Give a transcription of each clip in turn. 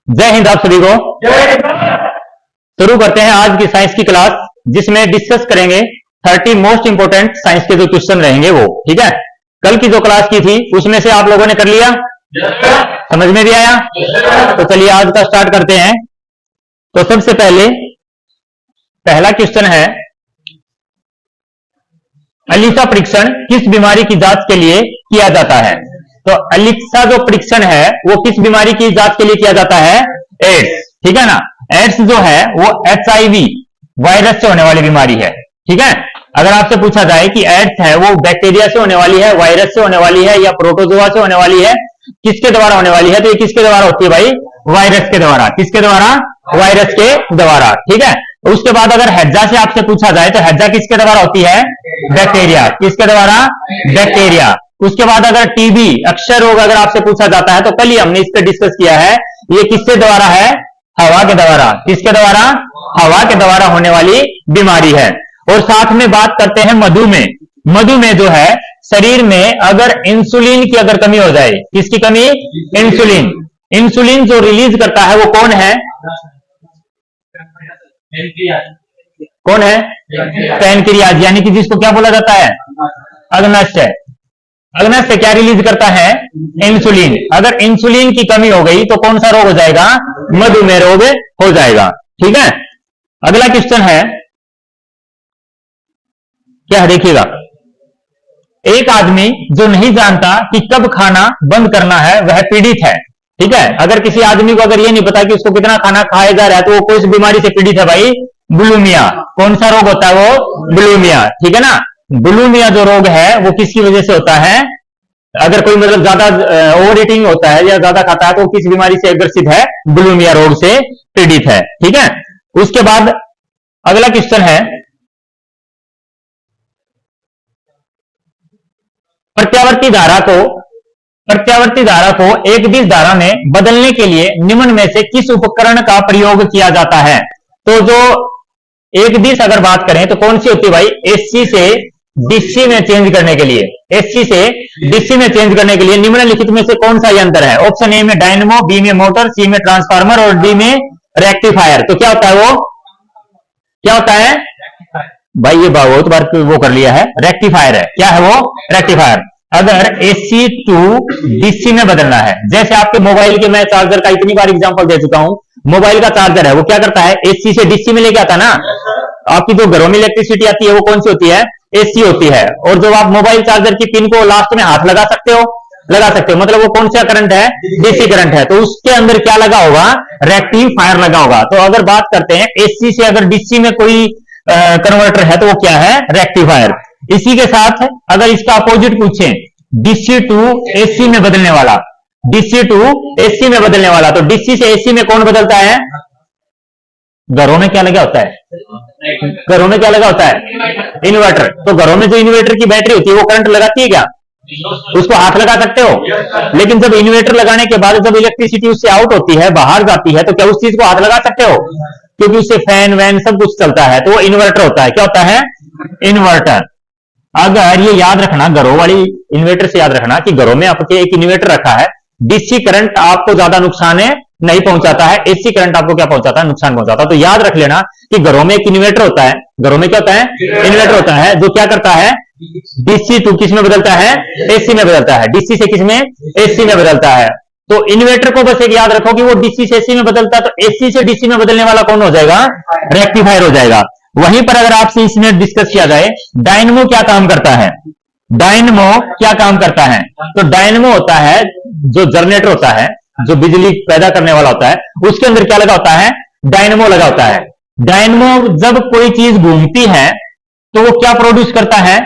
जय हिंद आप सभी को। शुरू करते हैं आज की साइंस की क्लास, जिसमें डिस्कस करेंगे 30 मोस्ट इंपोर्टेंट साइंस के जो क्वेश्चन रहेंगे वो। ठीक है, कल की जो क्लास की थी उसमें से आप लोगों ने कर लिया, समझ में भी आया? तो चलिए आज का स्टार्ट करते हैं। तो सबसे पहले पहला क्वेश्चन है, एलिसा परीक्षण किस बीमारी की जांच के लिए किया जाता है? तो एलिसा जो परीक्षण है वो किस बीमारी की जांच के लिए किया जाता है? एड्स। ठीक है ना, एड्स जो है वो HIV वायरस से होने वाली बीमारी है। ठीक है, अगर आपसे पूछा जाए कि एड्स है वो बैक्टीरिया से होने वाली है, वायरस से होने वाली है या प्रोटोजोआ से होने वाली है, किसके द्वारा होने वाली है? तो ये किसके द्वारा होती है भाई? वायरस के द्वारा। किसके द्वारा? वायरस के द्वारा। ठीक है, उसके बाद अगर हैजा से आपसे पूछा जाए तो हैजा किसके द्वारा होती है? बैक्टीरिया। किसके द्वारा? बैक्टीरिया। उसके बाद अगर टीबी अक्षय रोग अगर आपसे पूछा जाता है तो कल ही हमने इस पर डिस्कस किया है, ये किसके द्वारा है? हवा के द्वारा। किसके द्वारा? हवा के द्वारा होने वाली बीमारी है। और साथ में बात करते हैं मधुमेह। मधुमेह जो है, शरीर में अगर इंसुलिन की अगर कमी हो जाए, किसकी कमी? इंसुलिन। इंसुलिन जो रिलीज करता है वो कौन है? कौन है? पैनक्रियाज, यानी कि जिसको क्या बोला जाता है? अग्नाशय। अग्नाशय क्या रिलीज करता है? इंसुलिन। अगर इंसुलिन की कमी हो गई तो कौन सा रोग हो जाएगा? मधुमेह रोग हो जाएगा। ठीक है, अगला क्वेश्चन है, क्या है देखिएगा, एक आदमी जो नहीं जानता कि कब खाना बंद करना है वह पीड़ित है। ठीक है, अगर किसी आदमी को अगर ये नहीं पता कि उसको कितना खाना खाया जा रहा है तो वो कोई बीमारी से पीड़ित है भाई? बुलिमिया। कौन सा रोग होता है वो? बुलिमिया। ठीक है ना, बुलिमिया जो रोग है वो किसकी वजह से होता है? अगर कोई मतलब ज्यादा ओवर ईटिंग होता है या ज्यादा खाता है तो किस बीमारी से ग्रसित है? बुलिमिया रोग से पीड़ित है। ठीक है, उसके बाद अगला क्वेश्चन है, प्रत्यावर्ती धारा को एक दिश धारा में बदलने के लिए निम्न में से किस उपकरण का प्रयोग किया जाता है? तो जो एक दिश अगर बात करें तो कौन सी होती है भाई? एससी से डीसी में चेंज करने के लिए, एससी से डीसी में चेंज करने के लिए निम्नलिखित में से कौन सा यंत्र है? ऑप्शन ए में डायनमो, बी में मोटर, सी में ट्रांसफार्मर और डी में रेक्टिफायर। तो क्या होता है वो? क्या होता है भाई? ये बहुत बार वो कर लिया है, रेक्टिफायर है। क्या है वो? रेक्टिफायर। अगर एसी टू डीसी में बदलना है, जैसे आपके मोबाइल के मैं चार्जर का इतनी बार एग्जांपल दे चुका हूं, मोबाइल का चार्जर है वो क्या करता है? एसी से डीसी में लेके आता ना। आपकी जो घरों में इलेक्ट्रिसिटी आती है वो कौन सी होती है? एसी होती है। और जो आप मोबाइल चार्जर की पिन को लास्ट में हाथ लगा सकते हो, मतलब वो कौन सा करंट है? डीसी करंट है। तो उसके अंदर क्या लगा होगा? रेक्टिफायर लगा होगा। तो अगर बात करते हैं एसी से अगर डीसी में कोई कन्वर्टर है तो वो क्या है? रेक्टिफायर। इसी के साथ अगर इसका अपोजिट पूछें, डीसी टू एसी में बदलने वाला, डीसी टू एसी में बदलने वाला, तो डीसी से एसी में कौन बदलता है? घरों में क्या लगा होता है? घरों में क्या लगा होता है? इन्वर्टर। तो घरों में जो इन्वर्टर की बैटरी होती है वो करंट लगाती है क्या? उसको हाथ लगा सकते हो। लेकिन जब इन्वर्टर लगाने के बाद जब इलेक्ट्रिसिटी उससे आउट होती है, बाहर जाती है, तो क्या उस चीज को हाथ लगा सकते हो? क्योंकि उससे फैन वैन सब कुछ चलता है, तो वो इन्वर्टर होता है। क्या होता है? इन्वर्टर। अगर ये याद रखना, घरों वाली इन्वर्टर से याद रखना कि घरों में आपके एक इन्वर्टर रखा है, डीसी करंट आपको ज्यादा नुकसान नहीं पहुंचाता है, एसी करंट आपको क्या पहुंचाता है? नुकसान पहुंचाता है। तो याद रख लेना कि घरों में एक इन्वर्टर होता है। घरों में क्या होता है? इन्वर्टर होता है, जो क्या करता है? डीसी टू किस में बदलता है? एसी में बदलता है। डीसी से किस में? एसी में बदलता है। तो इन्वर्टर को बस एक याद रखो कि वो डीसी से एसी में बदलता है, तो एसी से डीसी में बदलने वाला कौन हो जाएगा? रेक्टिफायर हो जाएगा। वहीं पर अगर आपसे इसमें डिस्कस किया जाए, डायनमो क्या काम करता है? डायनमो क्या काम करता है? तो डायनमो होता है जो जनरेटर होता है, जो बिजली पैदा करने वाला होता है, उसके अंदर क्या लगा होता है? डायनमो लगा होता है। डायनमो जब कोई चीज घूमती है तो वो क्या प्रोड्यूस करता है?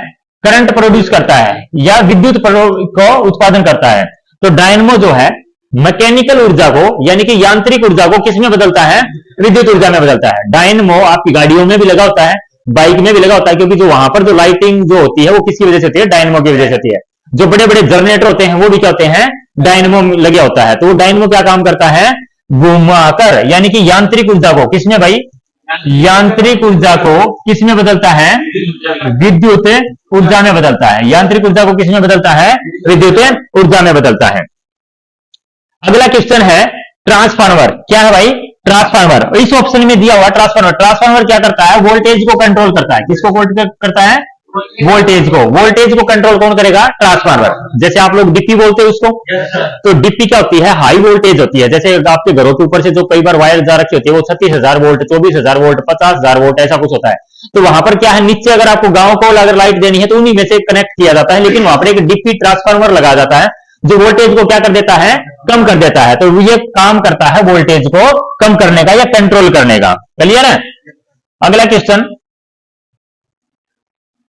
करंट प्रोड्यूस करता है या विद्युत को उत्पादन करता है। तो डायनमो जो है मैकेनिकल ऊर्जा को, यानी कि यांत्रिक ऊर्जा को किस में बदलता है? विद्युत ऊर्जा में बदलता है। डायनमो आपकी गाड़ियों में भी लगा होता है, बाइक में भी लगा होता है, क्योंकि जो वहां पर जो लाइटिंग जो होती है वो किसकी वजह से होती है? डायनमो की वजह से होती है। जो बड़े बड़े जनरेटर होते हैं वो भी क्या होते हैं? डायनमो लगे होता है। तो वो डायनमो क्या काम करता है? घुमाकर, यानी कि यांत्रिक ऊर्जा को किसमें भाई? यांत्रिक ऊर्जा को किसमें बदलता है? विद्युत ऊर्जा में बदलता है। यांत्रिक ऊर्जा को किसमें बदलता है? विद्युत ऊर्जा में बदलता है। अगला क्वेश्चन है, ट्रांसफार्मर क्या है भाई? ट्रांसफार्मर। इस ऑप्शन में दिया हुआ ट्रांसफार्मर। ट्रांसफार्मर क्या करता है? वोल्टेज को कंट्रोल करता है। किसको कंट्रोल करता है? वोल्टेज को। वोल्टेज को कंट्रोल कौन करेगा? ट्रांसफार्मर। जैसे आप लोग डीपी बोलते हो उसको, तो डीपी क्या होती है? हाई वोल्टेज होती है। जैसे आपके घरों के ऊपर से जो कई बार वायर जा रखी होती है वो 36,000 वोल्ट, 24,000 वोल्ट, 50,000 वोल्ट ऐसा कुछ होता है। तो वहां पर क्या है, नीचे अगर आपको गांव को अगर लाइट देनी है तो उन्हीं में से कनेक्ट किया जाता है, लेकिन वहां पर एक डीपी ट्रांसफार्मर लगा जाता है जो वोल्टेज को क्या कर देता है? कम कर देता है। तो ये काम करता है वोल्टेज को कम करने का या कंट्रोल करने का। क्लियर है? अगला क्वेश्चन,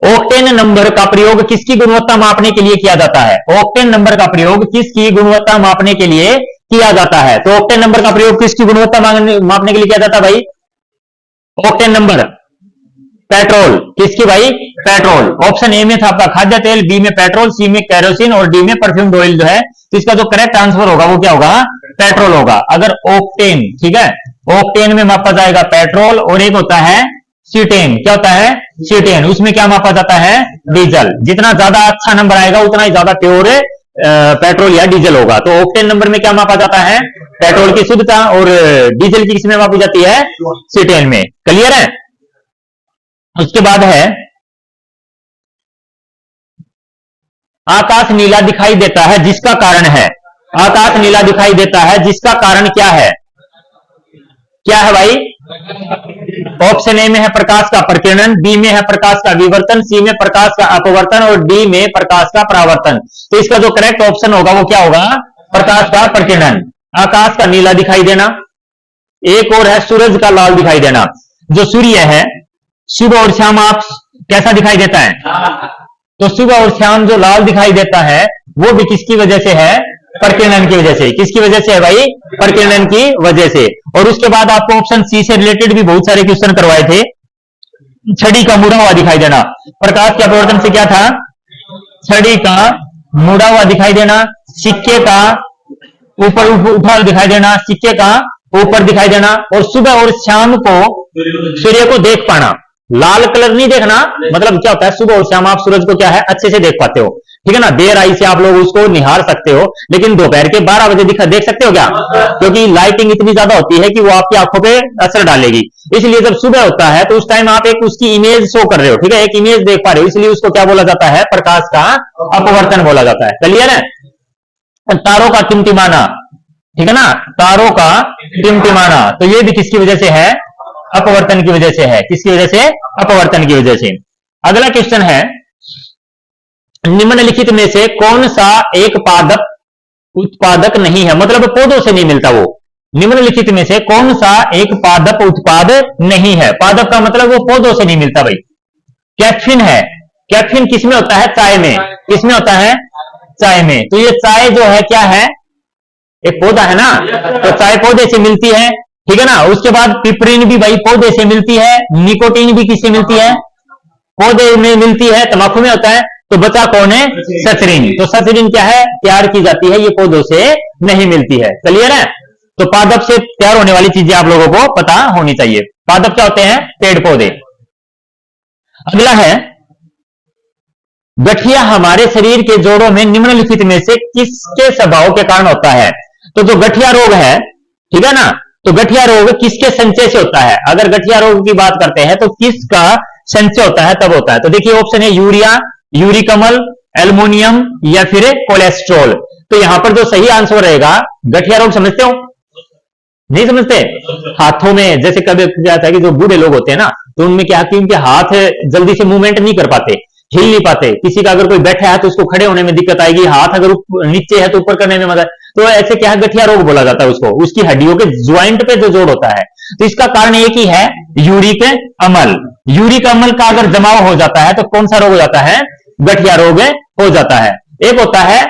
ऑक्टेन नंबर का प्रयोग किसकी गुणवत्ता मापने के लिए किया जाता है? ऑक्टेन नंबर का प्रयोग किसकी गुणवत्ता मापने के लिए किया जाता है? तो ऑक्टेन नंबर का प्रयोग किसकी गुणवत्ता मापने के लिए किया जाता है भाई? Octane number petrol. किसकी भाई? पेट्रोल। ऑप्शन ए में था आपका खाद्य तेल, बी में पेट्रोल, सी में केरोसिन और डी में परफ्यूम्ड ऑयल जो है। तो इसका जो करेक्ट आंसर होगा वो क्या होगा? पेट्रोल होगा। अगर ऑक्टेन, ठीक है, ऑक्टेन में मापा जाएगा पेट्रोल, और एक होता है सीटेन। क्या होता है? सीटेन। उसमें क्या मापा जाता है? डीजल। जितना ज्यादा अच्छा नंबर आएगा उतना ही ज्यादा प्योर पेट्रोल या डीजल होगा। तो ऑक्टेन नंबर में क्या मापा जाता है? पेट्रोल की शुद्धता। और डीजल की किसमें मापी जाती है? सीटेन में। क्लियर है? उसके बाद है, आकाश नीला दिखाई देता है जिसका कारण है। आकाश नीला दिखाई देता है जिसका कारण क्या है? क्या है भाई? ऑप्शन ए में है प्रकाश का प्रकीर्णन, बी में है प्रकाश का विवर्तन, सी में प्रकाश का अपवर्तन और डी में प्रकाश का परावर्तन। तो इसका जो करेक्ट ऑप्शन होगा वो क्या होगा? प्रकाश का प्रकीर्णन। आकाश का नीला दिखाई देना। एक और है सूरज का लाल दिखाई देना। जो सूर्य है सुबह और शाम आप कैसा दिखाई देता है? तो सुबह और शाम जो लाल दिखाई देता है वो भी किसकी वजह से है? प्रकीर्णन की वजह से। किसकी वजह से है भाई? प्रकीर्णन की वजह से। और उसके बाद आपको ऑप्शन सी से रिलेटेड भी बहुत सारे क्वेश्चन करवाए थे। छड़ी का मुड़ा हुआ दिखाई देना। प्रकाश के अपवर्तन से क्या था? छड़ी का मुड़ा हुआ दिखाई देना, सिक्के का ऊपर उठा दिखाई देना, सिक्के का ऊपर दिखाई देना, और सुबह और शाम को सूर्य को देख पाना। लाल कलर नहीं देखना, मतलब क्या होता है? सुबह और शाम आप सूरज को क्या है? अच्छे से देख पाते हो, ठीक है ना? देर आई से आप लोग उसको निहार सकते हो, लेकिन दोपहर के 12 बजे देख सकते हो क्या? क्योंकि लाइटिंग इतनी ज्यादा होती है कि वो आपकी आंखों पे असर डालेगी। इसलिए जब सुबह होता है तो उस टाइम आप एक उसकी इमेज शो कर रहे हो, ठीक है, एक इमेज देख पा रहे हो, इसलिए उसको क्या बोला जाता है? प्रकाश का अपवर्तन बोला जाता है। क्लियर है? तारों का टिमटिमाना, ठीक है ना? तारों का टिमटिमाना, तो ये भी किसकी वजह से है? अपवर्तन की वजह से है। किसकी वजह से? अपवर्तन की वजह से। अगला क्वेश्चन है, निम्नलिखित में से कौन सा एक पादप उत्पादक नहीं है? मतलब पौधों से नहीं मिलता वो। निम्नलिखित में से कौन सा एक पादप उत्पाद नहीं है? पादप का मतलब वो पौधों से नहीं मिलता भाई। कैफीन है। कैफीन किसमें होता है? चाय में। किसमें होता है? चाय में। तो ये चाय जो है क्या है? एक पौधा है ना, तो चाय पौधे से मिलती है, ठीक है ना? उसके बाद पिपरिन भी भाई पौधे से मिलती है। निकोटीन भी किससे मिलती है? पौधे में मिलती है। तंबाकू में होता है। तो बचा कौन है? सचरीन। तो सचरीन क्या है? तैयार की जाती है, ये पौधों से नहीं मिलती है। क्लियर है? तो पादप से तैयार होने वाली चीजें आप लोगों को पता होनी चाहिए। पादप क्या होते हैं? पेड़ पौधे। अगला है, गठिया हमारे शरीर के जोड़ों में निम्नलिखित में से किसके स्वभाव के कारण होता है? तो जो गठिया रोग है, ठीक है ना, तो गठिया रोग किसके संचय से होता है? अगर गठिया रोग की बात करते हैं तो किसका संचय होता है? तब होता है। तो देखिए ऑप्शन है यूरिया, यूरिक अम्ल, एल्युमिनियम या फिर कोलेस्ट्रॉल। तो यहां पर जो सही आंसर रहेगा, गठिया रोग समझते हो? नहीं समझते? हाथों में जैसे कभी क्या होता है कि जो बूढ़े लोग होते हैं ना, तो उनमें क्या कि उनके हाथ जल्दी से मूवमेंट नहीं कर पाते, हिल नहीं पाते। किसी का अगर कोई बैठा है तो उसको खड़े होने में दिक्कत आएगी, हाथ अगर नीचे है तो ऊपर करने में मदद। तो ऐसे क्या है? गठिया रोग बोला जाता है उसको, उसकी हड्डियों के ज्वाइंट पे जो जोड़ होता है। तो इसका कारण एक ही है, यूरिक अम्ल। यूरिक अम्ल का अगर जमाव हो जाता है तो कौन सा रोग हो जाता है? गठिया रोग हो जाता है। एक होता है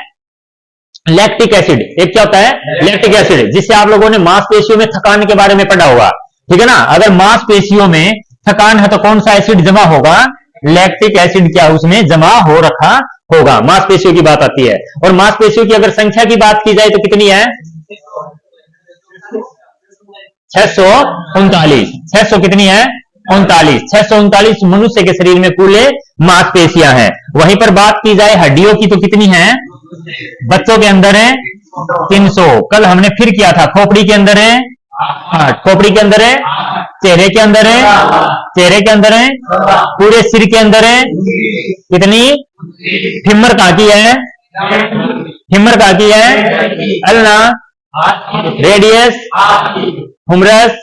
लैक्टिक एसिड। एक क्या होता है? लैक्टिक एसिड, जिससे आप लोगों ने मांसपेशियों में थकान के बारे में पढ़ा होगा, ठीक है ना? अगर मांसपेशियों में थकान है तो कौन सा एसिड जमा होगा? लैक्टिक एसिड क्या उसमें जमा हो रखा होगा। मांसपेशियों की बात आती है, और मांसपेशियों की अगर संख्या की बात की जाए तो कितनी है? 639। 600 कितनी है? 39। 639 मनुष्य के शरीर में कुल मांसपेशियां हैं। वहीं पर बात की जाए हड्डियों की तो कितनी है? बच्चों के अंदर है 300। कल हमने फिर किया था, खोपड़ी के अंदर है 8, खोपड़ी के अंदर है, चेहरे के अंदर है, चेहरे के अंदर है, पूरे सिर के अंदर है कितनी, फिमर कहाँ की है, फिमर कहाँ की है, अल्ना रेडियस, हुमरस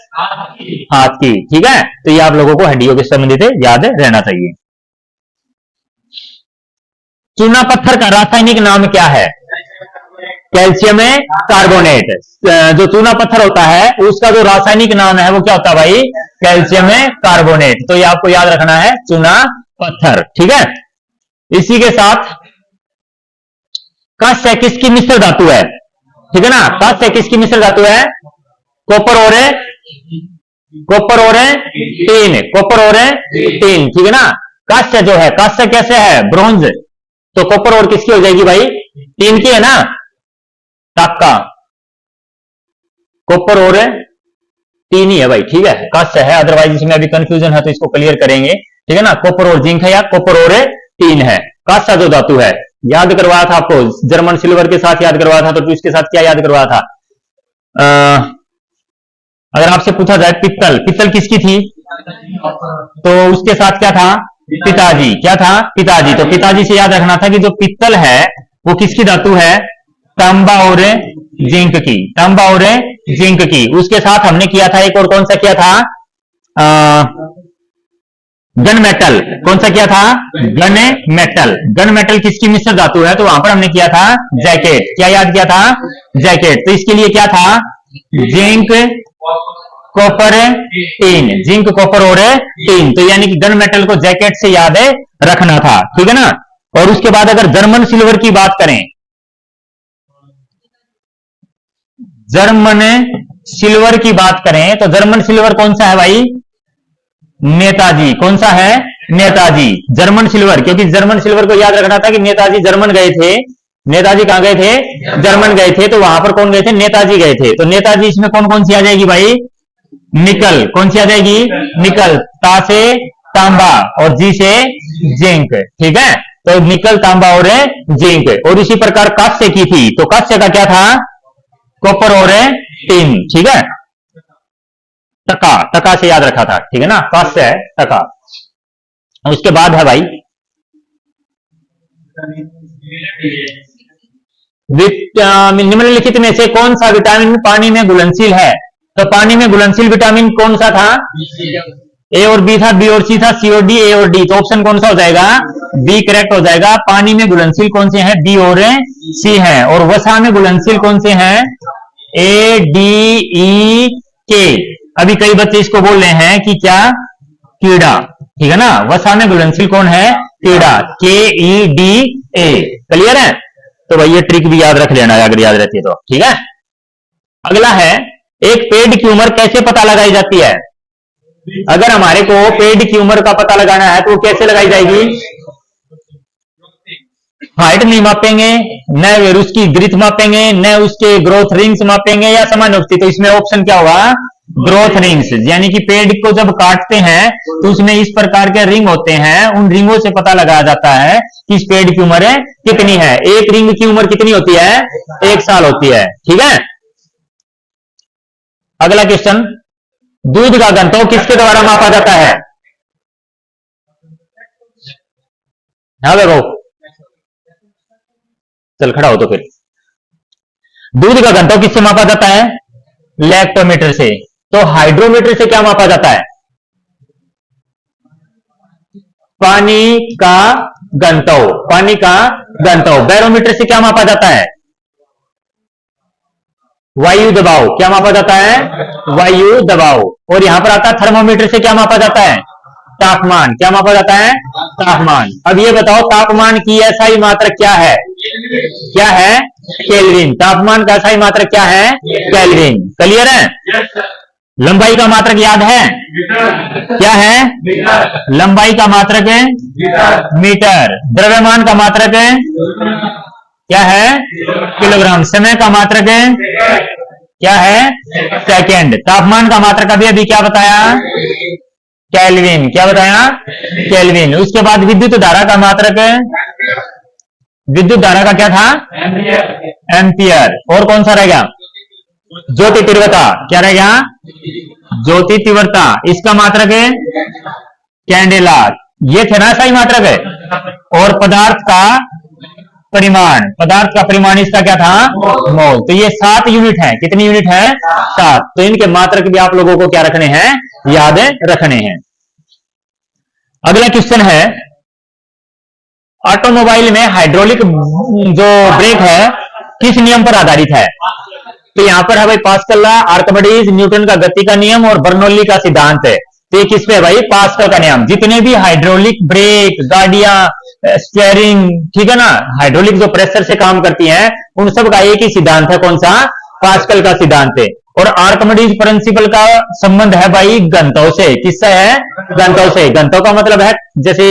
हाथ की। ठीक है, तो ये आप लोगों को हड्डियों के संबंधित याद रहना चाहिए। चूना पत्थर का रासायनिक नाम क्या है, कैल्शियम कार्बोनेट। जो चूना पत्थर होता है उसका जो रासायनिक नाम है वो क्या होता है भाई, कैल्शियम कार्बोनेट। तो ये आपको याद रखना है, चूना पत्थर। ठीक है, इसी के साथ कांस्य किसकी मिश्र धातु है, ठीक है ना, कांस्य किसकी मिश्र धातु है, कॉपर और टीन, कॉपर और टीन। ठीक है ना, कांस्य जो है, कांस्य कैसे है, ब्रोंज, तो कॉपर और किसकी हो जाएगी भाई, टीन की है ना, टक्का, कॉपर और टीन ही है भाई। ठीक है, कांस्य है, अदरवाइज इसमें अभी कंफ्यूजन है तो इसको क्लियर करेंगे। ठीक है ना, कॉपर और जिंक है या कॉपर और टीन है। कांस्य जो धातु है, याद करवाया था आपको, जर्मन सिल्वर के साथ याद करवाया था, तो इसके साथ क्या याद करवाया था, अगर आपसे पूछा जाए पित्तल, पित्तल किसकी थी, तो उसके साथ क्या था, पिताजी, क्या था, पिताजी। तो पिताजी से याद रखना था कि जो पित्तल है वो किसकी धातु है, तांबा और जिंक की, तांबा और जिंक की। उसके साथ हमने किया था एक और, कौन सा किया था, गन मेटल, कौन सा किया था, गन मेटल। गन मेटल किसकी मिश्र धातु है, तो वहां पर हमने किया था जैकेट, क्या याद किया था, जैकेट। तो इसके लिए क्या था, zinc copper tin, zinc copper और टीन। तो यानी कि गन मेटल को जैकेट से याद रखना था। ठीक है ना, और उसके बाद अगर जर्मन सिल्वर की बात करें, जर्मन सिल्वर की बात करें तो जर्मन सिल्वर कौन सा है भाई, नेताजी, कौन सा है, नेताजी, जर्मन सिल्वर। क्योंकि जर्मन सिल्वर को याद रखना था कि नेताजी जर्मन गए थे, नेताजी कहां गए थे, जर्मन गए थे, तो वहां पर कौन गए थे, नेताजी गए थे। तो नेताजी इसमें कौन कौन सी आ जाएगी भाई, निकल, कौन सी आ जाएगी, निकल, ता से तांबा और जी से जिंक। ठीक है, तो निकल, तांबा और जिंक। और इसी प्रकार कांस्य की थी, तो कांस्य का क्या था, कॉपर और टिन। ठीक है, टका, टका से याद रखा था। ठीक है ना, कांस्य है टका। उसके बाद है भाई विटामिन, निम्नलिखित में से कौन सा विटामिन पानी में घुलनशील है, तो पानी में घुलनशील विटामिन कौन सा था, ए और बी था, बी और सी था, सी और डी, ए और डी। तो ऑप्शन कौन सा हो जाएगा, बी करेक्ट हो जाएगा। पानी में घुलनशील कौन से हैं, बी और सी हैं। और वसा में घुलनशील कौन से हैं, ए डी ई के। अभी कई बच्चे इसको बोल रहे हैं कि क्या, कीड़ा। ठीक है ना, वसा में घुलनशील कौन है, कीड़ा, के ई डी ए। क्लियर है, तो भाई ये ट्रिक भी याद रख लेना अगर याद रहती है तो। ठीक है, अगला है, एक पेड़ की उम्र कैसे पता लगाई जाती है। अगर हमारे को पेड़ की उम्र का पता लगाना है तो कैसे लगाई जाएगी, हाइट नहीं मापेंगे, न उसकी ग्रोथ मापेंगे, न उसके ग्रोथ रिंग्स मापेंगे या समानुपाती। तो इसमें ऑप्शन क्या होगा, ग्रोथ रिंग्स। यानी कि पेड़ को जब काटते हैं तो उसमें इस प्रकार के रिंग होते हैं, उन रिंगों से पता लगाया जाता है कि इस पेड़ की उम्र कितनी है। एक रिंग की उम्र कितनी होती है, 1 साल होती है। ठीक है, अगला क्वेश्चन, दूध का घनत्व किसके द्वारा मापा जाता है। हाँ देखो, चल खड़ा हो तो फिर, दूध का घनत्व किससे मापा जाता है, लैक्टोमीटर से। तो हाइड्रोमीटर से क्या मापा जाता है, पानी का घनत्व, पानी का घनत्व। बैरोमीटर से क्या मापा जाता है, वायु दबाव, क्या मापा जाता है, वायु दबाव। और यहां पर आता है थर्मोमीटर से क्या मापा जाता है, तापमान, क्या मापा जाता है, तापमान। अब ये बताओ तापमान की एसआई मात्रक क्या है, क्या है, केल्विन। तापमान का एसआई मात्रक क्या है, केल्विन। क्लियर है, लंबाई का मात्रक याद है, क्या है, लंबाई का मात्रक है मीटर। द्रव्यमान का मात्रक है क्या है, किलोग्राम। समय का मात्रक है क्या है, सेकंड। तापमान का मात्रक अभी अभी क्या बताया, केल्विन, क्या बताया, केल्विन। उसके बाद विद्युत धारा का मात्रक है विद्युत धारा का क्या था? एम्पियर। और कौन सा रह गया? ज्योति तीव्रता। क्या रह गया? ज्योति तीव्रता। इसका मात्रक है कैंडेला। ये थे ना सही मात्रक है। और पदार्थ का परिमाण, पदार्थ का परिमाण इसका क्या था? मोल। तो ये 7 यूनिट है। कितनी यूनिट है? 7। तो इनके मात्रक भी आप लोगों को क्या रखने हैं? याद रखने हैं। अगला क्वेश्चन है, ऑटोमोबाइल में हाइड्रोलिक जो ब्रेक है किस नियम पर आधारित है? तो यहां पर है भाई पास्कल लॉ, आर्किमिडीज, न्यूटन का गति का नियम और बर्नौली का सिद्धांत है। तो ये किस पे है भाई? पास्कल का नियम। जितने भी हाइड्रोलिक ब्रेक, गाड़ियां, स्टीयरिंग, ठीक है ना, हाइड्रोलिक जो प्रेशर से काम करती हैं, उन सब का एक ही सिद्धांत है। कौन सा? पास्कल का सिद्धांत है। और आर्किमिडीज प्रिंसिपल का संबंध है भाई घनत्व से। किससे है? घनत्व से। घनत्व का मतलब है जैसे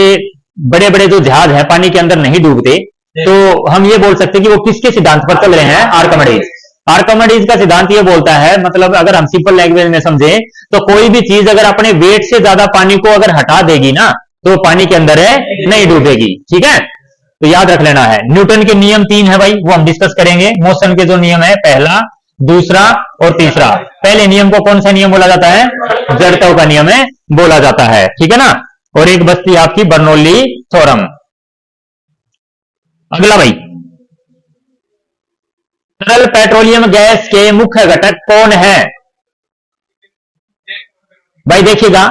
बड़े बड़े जो जहाज है पानी के अंदर नहीं डूबते, तो हम ये बोल सकते हैं कि वो किसके सिद्धांत पर चल रहे हैं? आर्किमिडीज। आर्किमिडीज का सिद्धांत ये बोलता है, मतलब अगर हम सिंपल लैंग्वेज में समझे तो कोई भी चीज अगर अपने वेट से ज्यादा पानी को अगर हटा देगी ना, तो पानी के अंदर है नहीं डूबेगी। ठीक है, तो याद रख लेना है। न्यूटन के नियम 3 है भाई, वो हम डिस्कस करेंगे। मोशन के जो नियम है, पहला, दूसरा और तीसरा। पहले नियम को कौन सा नियम बोला जाता है? जड़त्व का नियम है बोला जाता है। ठीक है ना। और एक बस्ती आपकी बर्नौली थ्योरम। अगला भाई, तरल पेट्रोलियम गैस के मुख्य घटक कौन है? भाई देखिएगा,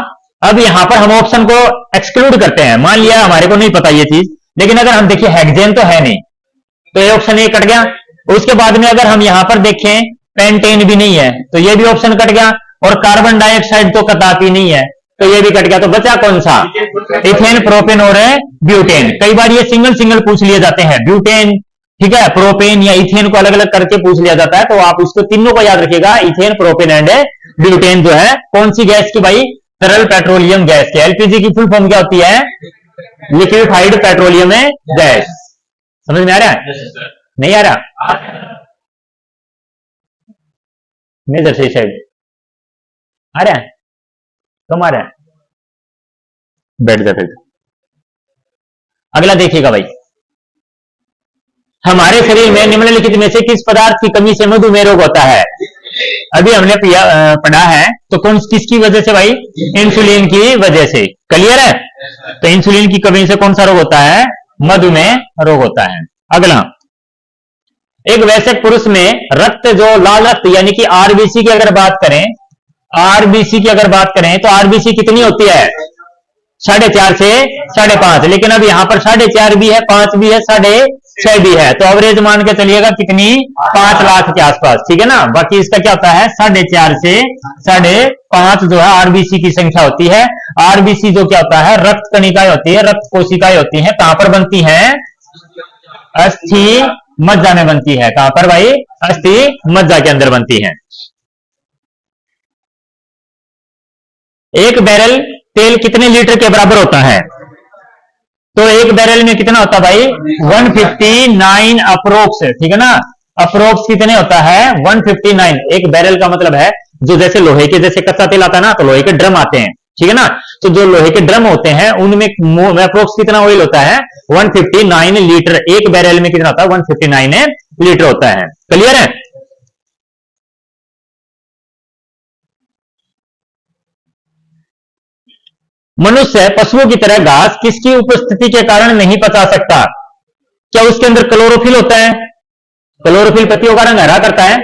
अब यहां पर हम ऑप्शन को एक्सक्लूड करते हैं। मान लिया हमारे को नहीं पता ये चीज, लेकिन अगर हम देखिए हेक्सेन तो है नहीं, तो ये ऑप्शन ए कट गया। उसके बाद में अगर हम यहां पर देखें पेंटेन भी नहीं है, तो ये भी ऑप्शन कट गया। और कार्बन डाइऑक्साइड तो कदापि नहीं है, तो ये भी कट गया। तो बचा कौन सा? इथेन, प्रोपेन और ब्यूटेन। कई बार ये सिंगल सिंगल पूछ लिए जाते हैं, ब्यूटेन, ठीक है, प्रोपेन या इथेन को अलग अलग करके पूछ लिया जाता है। तो आप इसको तीनों को याद रखिएगा, इथेन, प्रोपेन एंड ब्यूटेन जो है कौन सी गैस की भाई? तरल पेट्रोलियम गैस की। एलपीजी की फुल फॉर्म क्या होती है? Liquefied petroleum gas. समझ में आ रहा है? नहीं आ रहा? मेजर से शायद आ रहा है, कम आ रहा है, बैठ जा फिर। अगला देखिएगा भाई, हमारे शरीर में निम्नलिखित में से किस पदार्थ की कमी से मधुमेह रोग होता है? अभी हमने पढ़ा है, तो कौन किसकी वजह से भाई? इंसुलिन की वजह से। क्लियर है? तो इंसुलिन की कमी से कौन सा रोग होता है? मधुमेह रोग होता है। अगला, एक वयस्क पुरुष में रक्त जो लाल रक्त यानी कि आरबीसी की अगर बात करें, आरबीसी की अगर बात करें तो आरबीसी कितनी होती है? 4.5 से 5.5। लेकिन अब यहां पर 4.5 भी है, 5 भी है, 6.5 भी है। तो एवरेज मान के चलिएगा कितनी? 5 लाख के आसपास। ठीक है ना। बाकी इसका क्या होता है? 4.5 से 5.5 जो है आरबीसी की संख्या होती है। आरबीसी जो क्या होता है? रक्त कणिकाएं होती है, रक्त कोशिकाएं होती है। कहां पर बनती है? अस्थि मज्जा में बनती है। कहां पर भाई? अस्थि मज्जा के अंदर बनती है। एक बैरल तेल कितने लीटर के बराबर होता है? तो एक बैरल में कितना होता है भाई? 159 अप्रोक्स। ठीक है ना। अप्रोक्स कितने होता है? 159। एक बैरल का मतलब है जो जैसे लोहे के जैसे कच्चा तेल आता है ना, तो लोहे के ड्रम आते हैं, ठीक है ना। तो जो लोहे के ड्रम होते हैं उनमें अप्रोक्स कितना ऑयल होता है? 159 लीटर। एक बैरल में कितना होता है? 159 लीटर होता है। क्लियर है? मनुष्य पशुओं की तरह घास किसकी उपस्थिति के कारण नहीं पचा सकता? क्या उसके अंदर क्लोरोफिल होता है? क्लोरोफिल पत्तियों का रंग हरा करता है।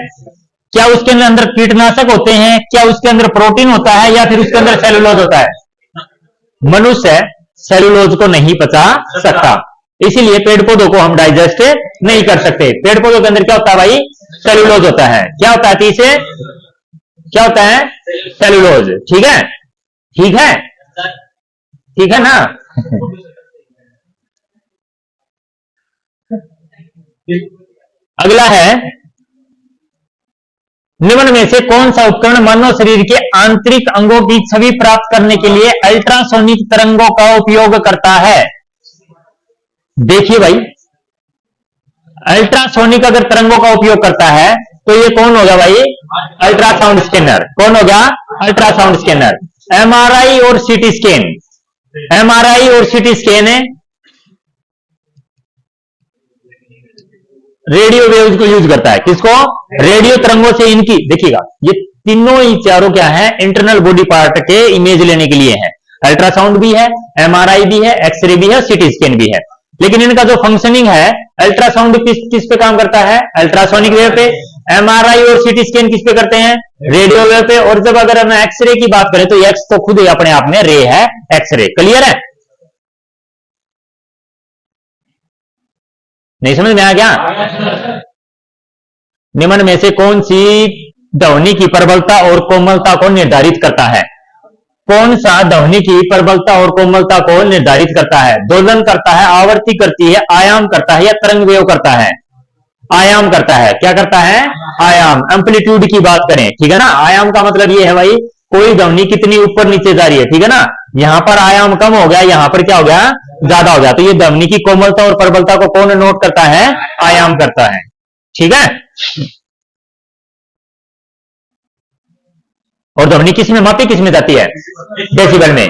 क्या उसके अंदर कीटनाशक होते हैं? क्या उसके अंदर प्रोटीन होता है? या फिर उसके अंदर सेलुलोज होता है? मनुष्य सेलुलोज को नहीं पचा सकता, इसीलिए पेड़ पौधों को हम डाइजेस्ट नहीं कर सकते। पेड़ पौधों के अंदर क्या होता है भाई? सेलुलोज होता है। क्या होता है? तीसरे क्या होता है? सेलुलोज। ठीक है? ठीक है? ठीक है ना। अगला है, निम्न में से कौन सा उपकरण मानव शरीर के आंतरिक अंगों की छवि प्राप्त करने के लिए अल्ट्रासोनिक तरंगों का उपयोग करता है? देखिए भाई, अल्ट्रासोनिक अगर तरंगों का उपयोग करता है तो ये कौन होगा भाई? Ultrasound scanner. कौन होगा? Ultrasound scanner. एमआरआई और सीटी स्कैन, एमआरआई और सीटी स्कैन है, रेडियो वेव्स को यूज करता है। किसको? रेडियो तरंगों से इनकी, देखिएगा ये तीनों ही चारों क्या है, इंटरनल बॉडी पार्ट के इमेज लेने के लिए है। अल्ट्रासाउंड भी है, एमआरआई भी है, एक्सरे भी है, सीटी स्कैन भी है। लेकिन इनका जो फंक्शनिंग है, अल्ट्रासाउंड किस पे काम करता है? अल्ट्रासोनिक वेव पे। एमआरआई और सीटी स्कैन किस पे करते हैं? रेडियो वेव पे। और जब अगर हम एक्सरे की बात करें तो एक्स तो खुद ही अपने आप में रे है, एक्सरे। क्लियर है? नहीं समझ में आया क्या? निम्न में से कौन सी ध्वनि की प्रबलता और कोमलता को निर्धारित करता है? कौन सा ध्वनि की प्रबलता और कोमलता को निर्धारित करता है? दोलन करता है, आवर्ती करती है, आयाम करता है या तरंग वेव करता है? आयाम करता है। क्या करता है? आयाम। एम्पलीट्यूड की बात करें, ठीक है ना, आयाम का मतलब ये है भाई कोई ध्वनि कितनी ऊपर नीचे जा रही है, ठीक है ना। यहां पर आयाम कम हो गया, यहां पर क्या हो गया? ज्यादा हो गया। तो ये ध्वनि की कोमलता और प्रबलता को कौन नोट करता है? आयाम करता है, ठीक है। और ध्वनि किस में मापी, किस में जाती है? डेसिबल में।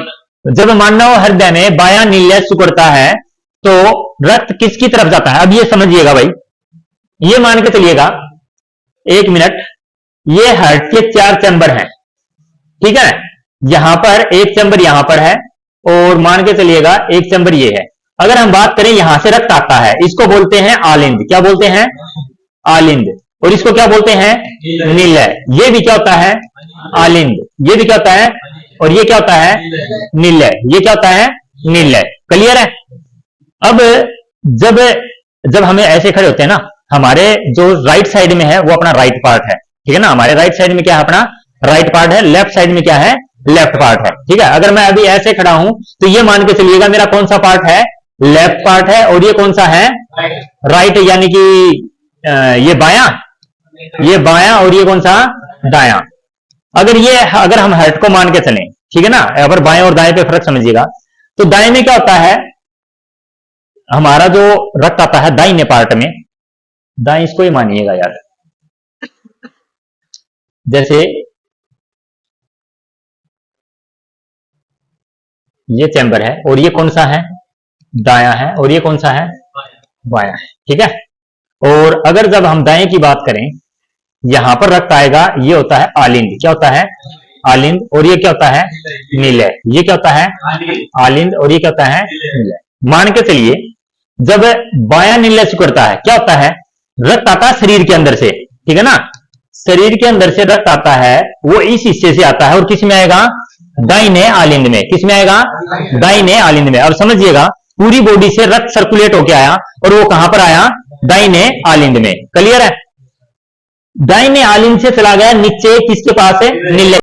जब मानव हृदय में बायां नील्य सिकुड़ता है तो रक्त किसकी तरफ जाता है? अब ये समझिएगा भाई, ये मान के चलिएगा, एक मिनट, ये हार्ट के 4 चैम्बर हैं, ठीक है। यहां पर एक चैम्बर यहां पर है और मान के चलिएगा एक चैम्बर ये है। अगर हम बात करें यहां से रक्त आता है, इसको बोलते हैं आलिंद। क्या बोलते हैं? आलिंद। और इसको क्या बोलते हैं? नीलय। ये भी क्या होता है? आलिंद। ये भी क्या होता है? और ये क्या होता है? नीलय। ये क्या होता है? नीलय। क्लियर है? अब जब हमें ऐसे खड़े होते हैं ना, हमारे जो राइट साइड में है वो अपना राइट पार्ट है, ठीक है ना। हमारे राइट साइड में क्या है? अपना राइट पार्ट है। लेफ्ट साइड में क्या है? लेफ्ट पार्ट है, ठीक है। अगर मैं अभी ऐसे खड़ा हूं तो ये मान के चलिएगा मेरा कौन सा पार्ट है? लेफ्ट पार्ट है। और ये कौन सा है? राइट, यानी कि ये बायां, ये बायां, और ये कौन सा? दायां। अगर हम हार्ट को मान के चलें, ठीक है ना, अगर बाएं और दाएं पे फर्क समझिएगा, तो दाएं में क्या होता है? हमारा जो रक्त आता है दाहिने पार्ट में, दाएं इसको ही मानिएगा यार, जैसे ये चैम्बर है और ये कौन सा है? दायां है। और ये कौन सा है? बायां है, ठीक है। और अगर जब हम दाएं की बात करें, यहां पर रक्त आएगा, ये होता है आलिंद। क्या होता है? आलिंद। और ये क्या होता है? नीलय। ये क्या होता है? आलिंद। और ये क्या होता है? नीलय। मान के चलिए जब बायां नीलय सिकुड़ता है, क्या होता है? रक्त आता है शरीर के अंदर से, ठीक है ना। शरीर के अंदर से रक्त आता है, वो इस हिस्से से आता है और किस में आएगा? दाहिने आलिंद में। किस में आएगा? दाहिने आलिंद में। अब समझिएगा, पूरी बॉडी से रक्त सर्कुलेट होके आया और वो कहां पर आया? दाहिने आलिंद में। क्लियर है? दाहिने आलिंद से चला गया नीचे, किसके पास है? नीले।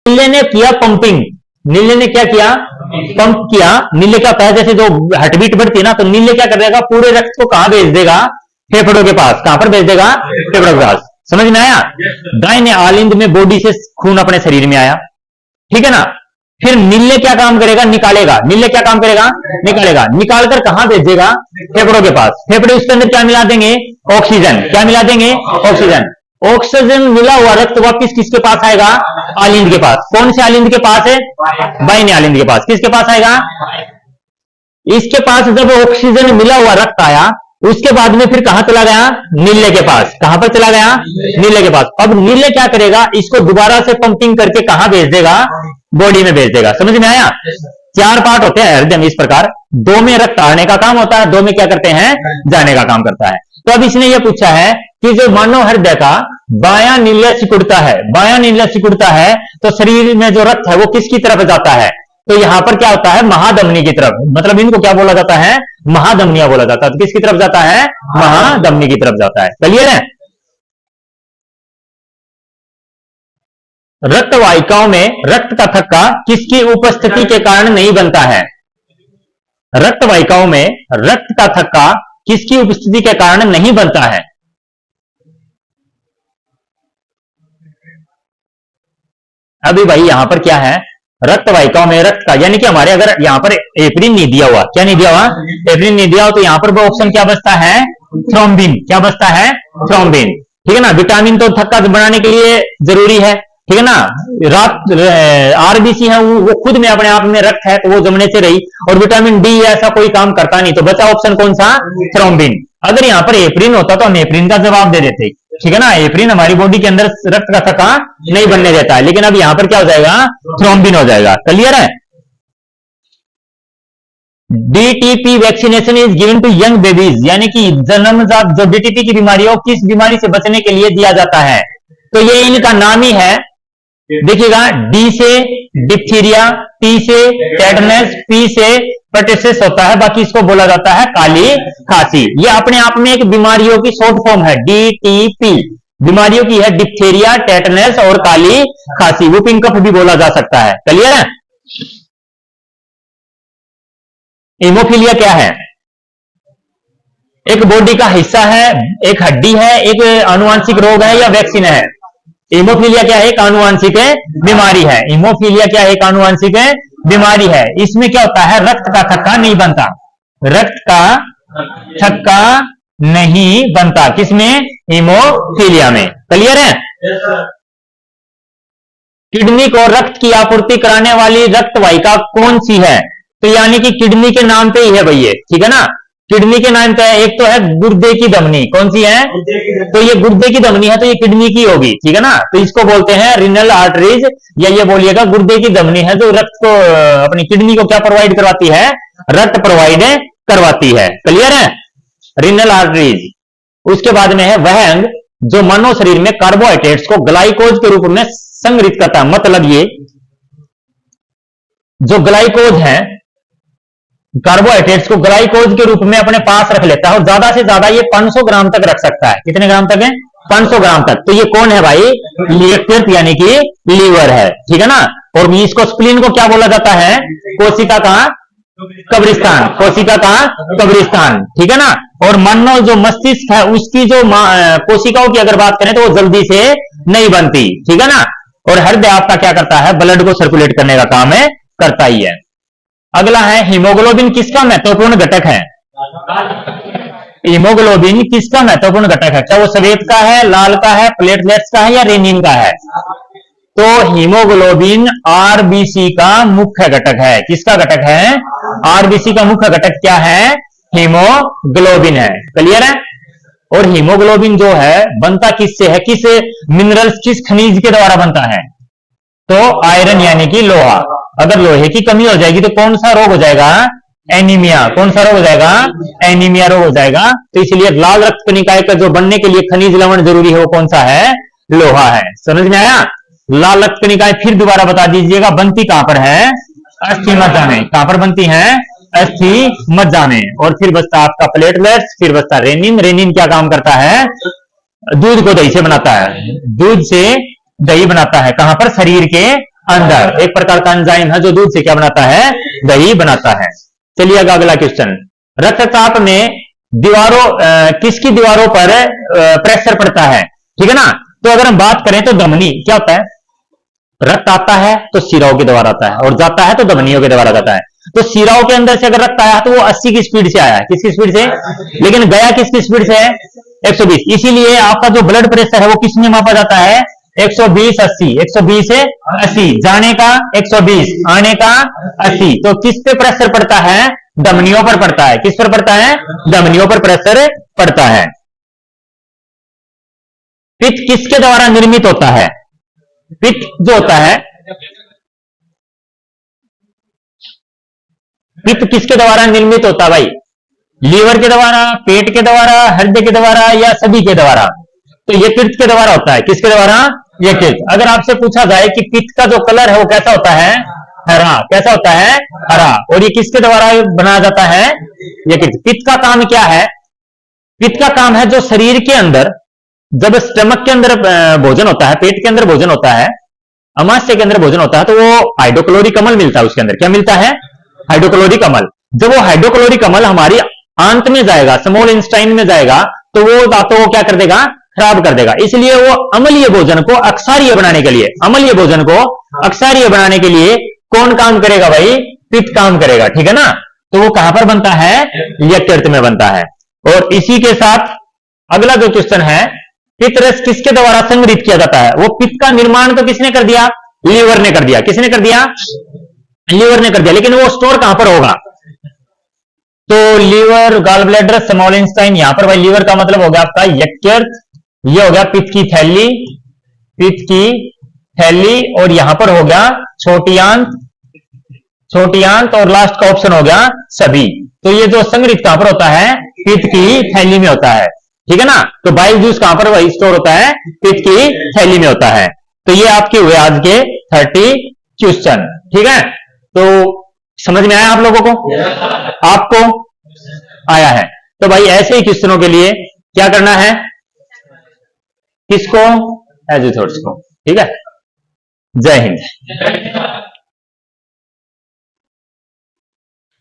नीले ने किया पंपिंग। नीले ने क्या किया? पंप किया। नीले क्या होता है? जैसे जो हार्ट बीट बढ़ती है ना, तो नीले क्या कर देगा? पूरे रक्त को कहां भेज देगा? फेफड़ों के पास। कहां पर भेज देगा? फेफड़ों के पास। समझ में आया? दाहिने आलिंद में बॉडी से खून अपने शरीर में आया, ठीक है ना। फिर नीले क्या काम करेगा? निकालेगा। नीले क्या काम करेगा? निकालेगा। निकालकर कहां भेजेगा? फेफड़ों के पास। फेफड़े उसके अंदर क्या मिला देंगे? ऑक्सीजन। क्या मिला देंगे? ऑक्सीजन। ऑक्सीजन मिला हुआ रक्त वापिस किसके पास आएगा? आलिंद के पास। कौन से आलिंद के पास है? दाहिने आलिंद के पास। किसके पास आएगा? इसके पास। जब ऑक्सीजन मिला हुआ रक्त आया, उसके बाद में फिर कहां चला गया? नीले के पास। कहां पर चला गया? नीले के पास। अब नीले क्या करेगा? इसको दोबारा से पंपिंग करके कहां भेज देगा? बॉडी में भेज देगा। समझ में आया? 4 पार्ट होते हैं हृदय में इस प्रकार। 2 में रक्त आने का काम होता है, 2 में क्या करते हैं? जाने का काम करता है। तो अब इसने यह पूछा है कि जो मानव हृदय का बायां नील्य सिकुड़ता है, बायां नील्य सिकुड़ता है तो शरीर में जो रक्त है वो किसकी तरफ जाता है? तो यहां पर क्या होता है? महाधमनी की तरफ। मतलब इनको क्या बोला जाता है? महाधमनिया बोला जाता है। तो किसकी तरफ जाता है? महाधमनी की तरफ जाता है। क्लियर है? रक्त वाहिकाओं में रक्त का थक्का किसकी उपस्थिति के कारण नहीं बनता है? रक्त वाहिकाओं में रक्त का थक्का किसकी उपस्थिति के कारण नहीं बनता है? अभी भाई यहां पर क्या है? रक्त वाहिकाओं में रक्त का, यानी कि हमारे अगर यहां पर एप्रिन नहीं दिया हुआ, क्या नहीं दिया हुआ? एप्रिन नहीं दिया हुआ, तो यहां पर वो ऑप्शन क्या बचता है? थ्रोम्बिन। क्या बचता है? थ्रोम्बिन। ठीक है ना। विटामिन तो थक्का बनाने के लिए जरूरी है, ठीक है ना। आरबीसी है वो खुद में अपने आप में रक्त है, तो वो जमने से रही। और विटामिन डी ऐसा कोई काम करता नहीं, तो बचा ऑप्शन कौन सा? थ्रोम्बिन। अगर यहाँ पर एप्रिन होता तो हम एप्रिन का जवाब दे देते, ठीक है ना। एप्रिन हमारी बॉडी के अंदर रक्त का थक्का नहीं बनने देता है, लेकिन अब यहाँ पर क्या हो जाएगा, थ्रोम्बिन हो जाएगा। क्लियर है। DTP vaccination is given to young babies, यानी कि जन्मजात जो डीटीपी की बीमारी हो, किस बीमारी से बचने के लिए दिया जाता है। तो ये इनका नाम ही है, देखिएगा, डी से डिप्थीरिया, टी से टेटनस, पी से परटेसिस होता है, बाकी इसको बोला जाता है काली खांसी। ये अपने आप में एक बीमारियों की शॉर्ट फॉर्म है, डीटीपी। बीमारियों की है डिप्थीरिया, टेटनस और काली खांसी। वुपिंग कफ भी बोला जा सकता है। क्लियर है। हीमोफीलिया क्या है, एक बॉडी का हिस्सा है, एक हड्डी है, एक आनुवांशिक रोग है या वैक्सीन है। हीमोफीलिया क्या है, एक आनुवांशिक बीमारी है। हीमोफीलिया क्या है, एक आनुवांशिक बीमारी है। इसमें क्या होता है, रक्त का थक्का नहीं बनता, रक्त का थक्का नहीं बनता। किसमें, हीमोफीलिया में। क्लियर है। किडनी को रक्त की आपूर्ति कराने वाली रक्त वाहिका कौन सी है। तो यानी कि किडनी के नाम पे ही है भैया, ठीक है ना। किडनी के नाम पे है, एक तो है गुर्दे की धमनी, कौन सी है, तो ये गुर्दे की धमनी है, तो ये किडनी की होगी, ठीक है ना। तो इसको बोलते हैं रिनल आर्टरीज, या ये बोलिएगा गुर्दे की धमनी है जो रक्त को, अपनी किडनी को क्या प्रोवाइड करवाती है, रक्त प्रोवाइड करवाती है। क्लियर है। Renal arteries. उसके बाद में है वह अंग जो मानव शरीर में कार्बोहाइड्रेट्स को ग्लाइकोज के रूप में संग्रहित करता है। मतलब ये जो ग्लाइकोज है, कार्बोहाइड्रेट्स को ग्लाइकोज के रूप में अपने पास रख लेता है, और ज्यादा से ज्यादा ये 500 ग्राम तक रख सकता है। कितने ग्राम तक है, 500 ग्राम तक। तो ये कौन है भाई, यकृत यानी कि लीवर है, ठीक है ना। और इसको स्प्लीन को क्या बोला जाता है, कोशिका का कब्रिस्तान, कोशिका का कब्रिस्तान, ठीक है ना। और मानव जो मस्तिष्क है उसकी जो कोशिकाओं की अगर बात करें तो वो जल्दी से नहीं बनती, ठीक है ना। और हृदय आपका क्या करता है, ब्लड को सर्कुलेट करने का काम है, करता ही है। अगला है हीमोग्लोबिन किसका महत्वपूर्ण घटक है। हीमोग्लोबिन किसका महत्वपूर्ण घटक है, क्या वो श्वेत का है, लाल का है, प्लेटलेट्स का है या रेनिन का है। तो हीमोग्लोबिन आरबीसी का मुख्य घटक है। किसका घटक है, आरबीसी का मुख्य घटक क्या है, हीमोग्लोबिन है। क्लियर है। और हीमोग्लोबिन जो है बनता किससे है, किस मिनरल्स, किस खनिज के द्वारा बनता है, तो आयरन यानी कि लोहा। अगर लोहे की कमी हो जाएगी तो कौन सा रोग हो जाएगा, एनीमिया। कौन सा रोग हो जाएगा, एनीमिया रोग हो जाएगा। तो इसलिए लाल रक्त कणिकाएं का जो बनने के लिए खनिज लवण जरूरी है वो कौन सा है, लोहा है। समझ में आया। लाल रक्त कणिकाएं फिर दोबारा बता दीजिएगा, बनती कहां पर है, अस्थि मज्जा में। कहां पर बनती है, अस्थि मज्जा में। और फिर बचता आपका प्लेटलेट्स, फिर बचता रेनिन। रेनिन क्या काम करता है, दूध को दही से बनाता है, दूध से दही बनाता है। कहां पर, शरीर के अंदर। एक प्रकार का एंजाइम है जो दूध से क्या बनाता है, दही बनाता है। चलिए अगला क्वेश्चन, रक्तचाप में दीवारों किसकी दीवारों पर प्रेशर पड़ता है, ठीक है ना। तो अगर हम बात करें तो धमनी क्या होता है, रक्त आता है तो शिराओं के द्वारा आता है, और जाता है तो धमनियों के द्वारा जाता है। तो शिराओं के अंदर से अगर रक्त आया तो वो 80 की स्पीड से आया है, किसकी स्पीड से, लेकिन गया किसकी स्पीड से है, 120। इसीलिए आपका जो ब्लड प्रेशर है वो किसमें मापा जाता है, 120/80, 120/80। जाने का 120, आने का 80। तो किस पे प्रेशर पड़ता है, धमनियों पर पड़ता है। किस पर पड़ता है, धमनियों पर प्रेशर पड़ता है। पित्त किसके द्वारा निर्मित होता है, पित्त जो होता है, पित्त किसके द्वारा निर्मित होता है भाई, लीवर के द्वारा, पेट के द्वारा, हृदय के द्वारा या सभी के द्वारा। तो ये पित्त के द्वारा होता है। किसके द्वारा, ये पित्त। अगर आपसे पूछा जाए कि पित्त का जो कलर है वो कैसा होता है, हरा। कैसा होता है, हरा। और ये किसके द्वारा बनाया जाता है, ये पित्त। पित्त का काम क्या है, पित्त का काम है जो शरीर के अंदर, जब स्टमक के अंदर भोजन होता है, पेट के अंदर भोजन होता है, अमाशय के अंदर भोजन होता है, तो वो हाइड्रोक्लोरिक अम्ल मिलता है। उसके अंदर क्या मिलता है, हाइड्रोक्लोरिक अम्ल। जब वो हाइड्रोक्लोरिक अम्ल हमारी आंत में जाएगा, स्मॉल इंटेस्टाइन में जाएगा, तो वो दांतों को क्या कर देगा, खराब कर देगा। इसलिए वो अम्लीय भोजन को अक्षारीय बनाने के लिए, अम्लीय भोजन को अक्षारीय बनाने के लिए कौन काम करेगा भाई, पित्त काम करेगा, ठीक है ना। तो वो कहां पर बनता है, यकृत में बनता है। और इसी के साथ अगला जो क्वेश्चन है, पित्त रस किसके द्वारा संग्रहित किया जाता है। वो पित्त का निर्माण तो किसने कर दिया, लीवर ने कर दिया। किसने कर दिया, लीवर ने कर दिया। लेकिन वो स्टोर कहां पर होगा, तो liver, gall bladder, small intestine, यहां पर भाई लीवर का मतलब हो गया आपका यकृत, ये हो गया पित्त की थैली, पित्त की थैली, और यहां पर हो गया छोटी आंत, छोटी आंत, और लास्ट का ऑप्शन हो गया सभी। तो ये जो संग्रहित कहां पर होता है, पित्त की थैली में होता है, ठीक है ना। तो बाइल जूस कहां पर वही स्टोर होता है, पित्त की थैली में होता है। तो ये आपके हुए आज के 30 क्वेश्चन, ठीक है। तो समझ में आया आप लोगों को, आपको आया है। तो भाई ऐसे ही क्वेश्चनों के लिए क्या करना है, किसको, एज ए थॉट्स को, ठीक है। जय हिंद।